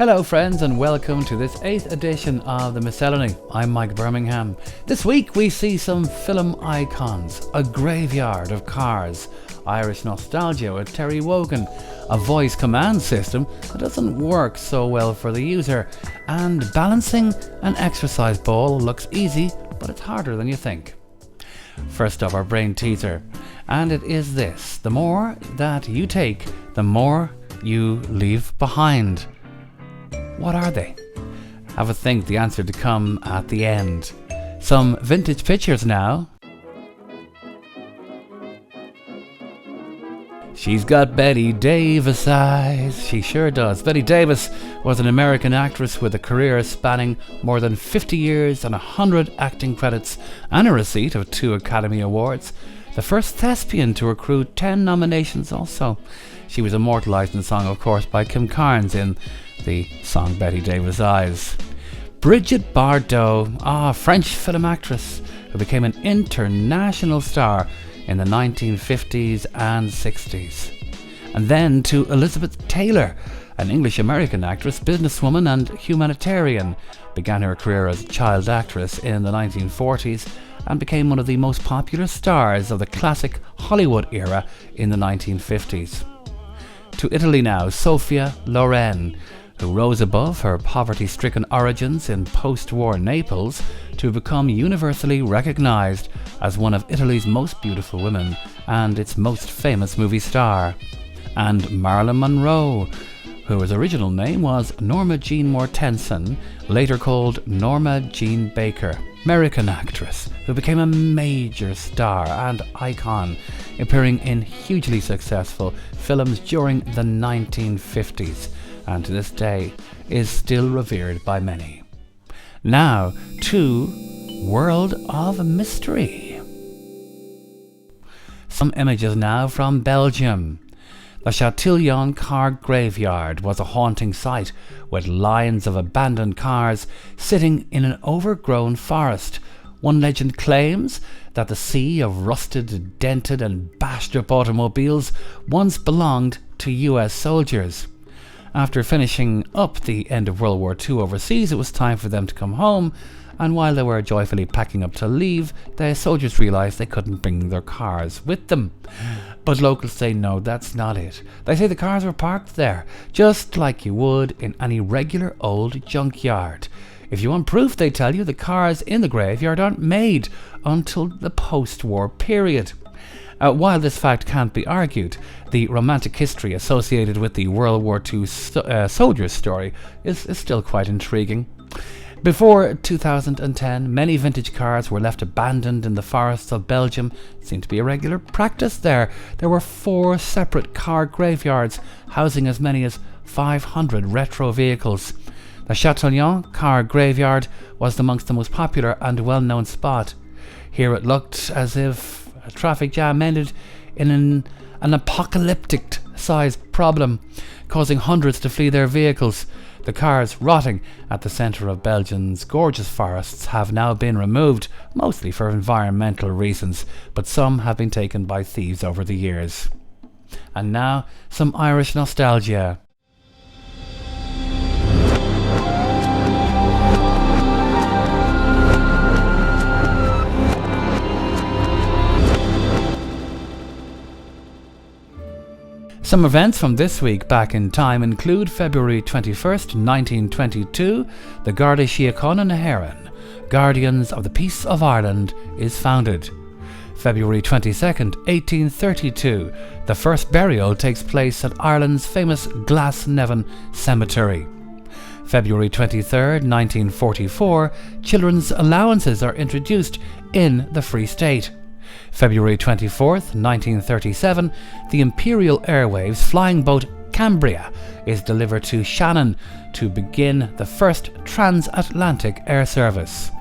Hello friends and welcome to this 8th edition of the Miscellany. I'm Mike Birmingham. This week we see some film icons, a graveyard of cars, Irish nostalgia with Terry Wogan, a voice command system that doesn't work so well for the user, and balancing an exercise ball looks easy but it's harder than you think. First up, our brain teaser, and it is this: the more that you take, the more you leave behind. What are they? Have a think, the answer to come at the end. Some vintage pictures now. She's got Betty Davis eyes. She sure does. Betty Davis was an American actress with a career spanning more than 50 years and 100 acting credits and a receipt of 2 Academy Awards. The first thespian to accrue 10 nominations also. She was immortalised in song, of course, by Kim Carnes in the song Betty Davis Eyes. Brigitte Bardot, French film actress who became an international star in the 1950s and 60s. And then to Elizabeth Taylor, an English-American actress, businesswoman and humanitarian. Began her career as a child actress in the 1940s and became one of the most popular stars of the classic Hollywood era in the 1950s. To Italy now, Sophia Loren, who rose above her poverty-stricken origins in post-war Naples to become universally recognised as one of Italy's most beautiful women and its most famous movie star. And Marilyn Monroe, whose original name was Norma Jean Mortensen, later called Norma Jean Baker, American actress who became a major star and icon, appearing in hugely successful films during the 1950s, and to this day is still revered by many. Now to World of Mystery. Some images now from Belgium. The Chatillon car graveyard was a haunting sight, with lines of abandoned cars sitting in an overgrown forest. One legend claims that the sea of rusted, dented and bashed up automobiles once belonged to US soldiers. After finishing up the end of World War II overseas, it was time for them to come home, and while they were joyfully packing up to leave, the soldiers realised they couldn't bring their cars with them. But locals say no, that's not it. They say the cars were parked there, just like you would in any regular old junkyard. If you want proof, they tell you the cars in the graveyard aren't made until the post-war period. While this fact can't be argued, the romantic history associated with the World War II soldier's story is still quite intriguing. Before 2010, many vintage cars were left abandoned in the forests of Belgium. It seemed to be a regular practice there. There were 4 separate car graveyards housing as many as 500 retro vehicles. The Chatillon car graveyard was amongst the most popular and well-known spot. Here it looked as if a traffic jam ended in an apocalyptic size problem, causing hundreds to flee their vehicles. The cars rotting at the centre of Belgium's gorgeous forests have now been removed, mostly for environmental reasons, but some have been taken by thieves over the years. And now, some Irish nostalgia. Some events from this week back in time include February 21st, 1922, the Garda Síochána na hÉireann, Guardians of the Peace of Ireland, is founded. February 22nd, 1832, the first burial takes place at Ireland's famous Glasnevin Cemetery. February 23rd, 1944, children's allowances are introduced in the Free State. February 24th, 1937, the Imperial Airwaves flying boat Cambria is delivered to Shannon to begin the first transatlantic air service.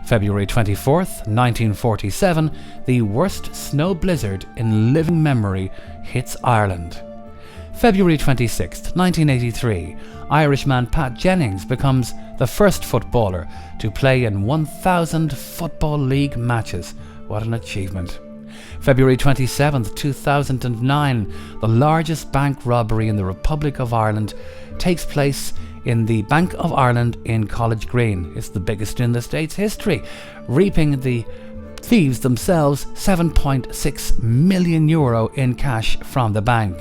February 24th, 1947, the worst snow blizzard in living memory hits Ireland. February 26th, 1983, Irishman Pat Jennings becomes the first footballer to play in 1,000 Football League matches. What an achievement. February 27th, 2009, the largest bank robbery in the Republic of Ireland takes place in the Bank of Ireland in College Green. It's the biggest in the state's history, reaping the thieves themselves €7.6 million in cash from the bank.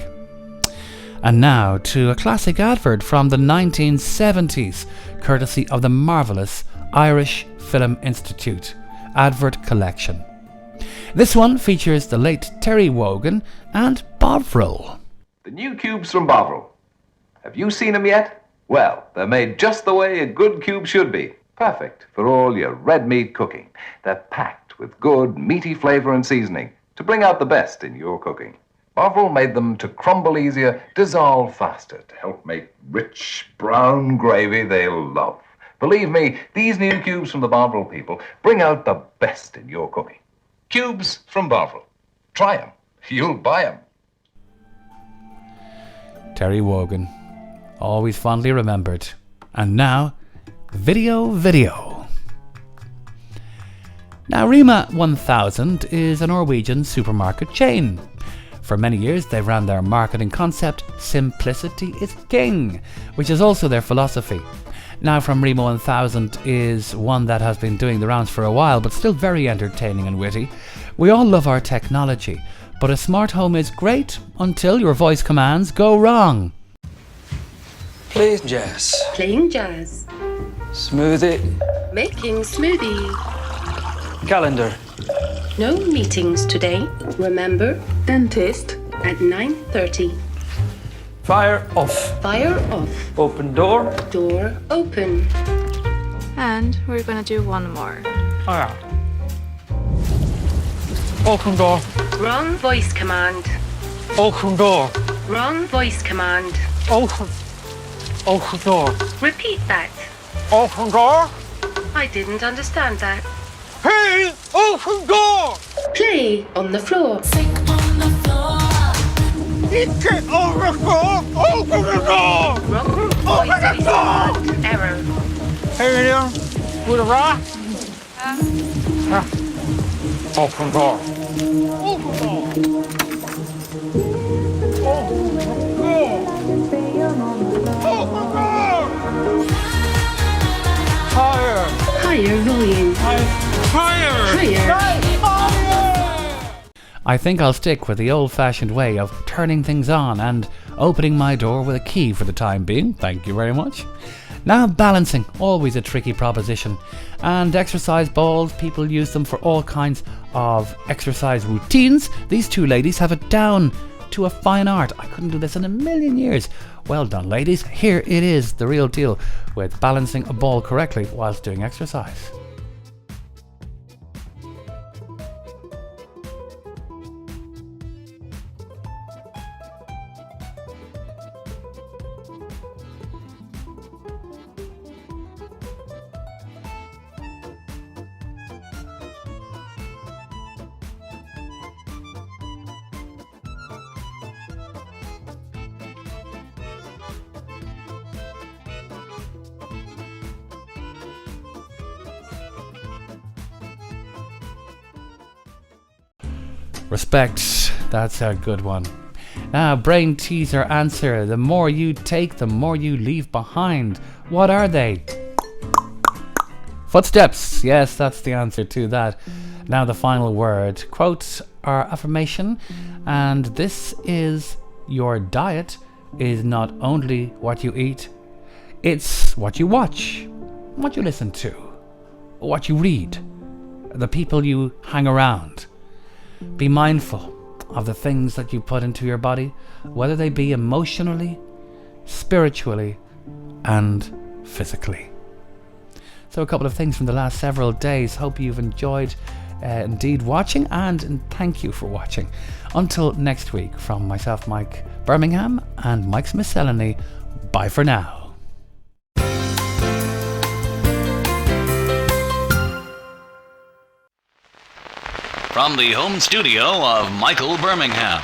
And now to a classic advert from the 1970s, courtesy of the marvellous Irish Film Institute advert collection. This one features the late Terry Wogan and Bovril. The new cubes from Bovril. Have you seen them yet? Well, they're made just the way a good cube should be. Perfect for all your red meat cooking. They're packed with good meaty flavour and seasoning to bring out the best in your cooking. Bovril made them to crumble easier, dissolve faster, to help make rich brown gravy they'll love. Believe me, these new cubes from the Bovril people bring out the best in your cooking. Cubes from Bovril. Try them. You'll buy them. Terry Wogan, always fondly remembered. And now, video. Now, Rema 1000 is a Norwegian supermarket chain. For many years, they ran their marketing concept, Simplicity is King, which is also their philosophy. Now from Rema 1000 is one that has been doing the rounds for a while, but still very entertaining and witty. We all love our technology, but a smart home is great until your voice commands go wrong. Play jazz. Playing jazz. Smoothie. Making smoothie. Calendar. No meetings today. Remember, dentist at 9:30. Fire off. Fire off. Open door. Door open. And we're gonna do one more. Oh yeah. Open door. Wrong voice command. Open door. Wrong voice command. Open. Open door. Repeat that. Open door. I didn't understand that. Hey! Open door! Play on the floor. Get over the door! Open the door! Wrong voice command. Error. Hey there, with a rock. Open door. Open door. Open door. Open door. Higher. Higher volume. Higher. Higher. I think I'll stick with the old-fashioned way of turning things on and opening my door with a key for the time being. Thank you very much. Now, balancing, always a tricky proposition. And exercise balls, people use them for all kinds of exercise routines. These two ladies have it down to a fine art. I couldn't do this in a million years. Well done, ladies. Here it is, the real deal with balancing a ball correctly whilst doing exercise. Respect, that's a good one. Now, brain teaser answer. The more you take, the more you leave behind. What are they? Footsteps. Yes, that's the answer to that. Now the final word. Quote or affirmation. And this is: your diet is not only what you eat, it's what you watch, what you listen to, what you read, the people you hang around. Be mindful of the things that you put into your body, whether they be emotionally, spiritually, and physically. So a couple of things from the last several days. Hope you've enjoyed indeed watching, and thank you for watching. Until next week, from myself, Mike Birmingham, and Mike's Miscellany, bye for now. From the home studio of Michael Birmingham,